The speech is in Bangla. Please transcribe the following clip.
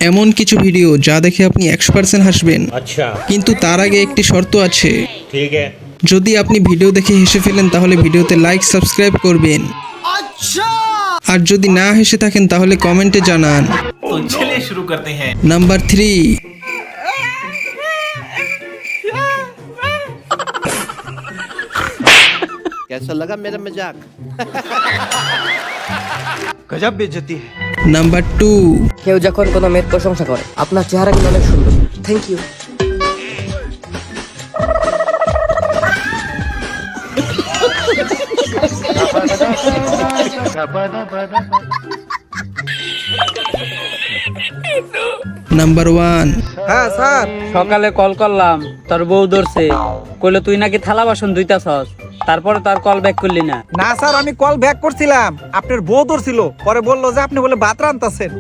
এমন কিছু ভিডিও যা দেখে আপনি 100% হাসবেন। আচ্ছা, কিন্তু তার আগে একটি শর্ত আছে। ঠিক আছে, যদি আপনি ভিডিও দেখে হেসে ফেলেন তাহলে ভিডিওতে লাইক সাবস্ক্রাইব করবেন। আচ্ছা, আর যদি না হেসে থাকেন তাহলে কমেন্টে জানান। তো চলিए শুরু করতে हैं। নাম্বার 3, कैसा लगा मेरा मजाक? गजब बेइज्जती है। নাম্বার 2, কেউ যখন কোনো মেয়ের প্রশংসা করে, আপনার চেহারা কিন্তু অনেক সুন্দর, থ্যাংক ইউ। নাম্বার 1, হ্যাঁ স্যার, সকালে কল করলাম, তোর বউ ধরছে, কইলো তুই নাকি থালা বাসন ধুইতাছস, তারপরে তার কল ব্যাক করলি না। না স্যার আমি কল ব্যাক করছিলাম, আপনার বউ ধরছিল, পরে বললো যে আপনি বলে ভাত রান্তাছেন।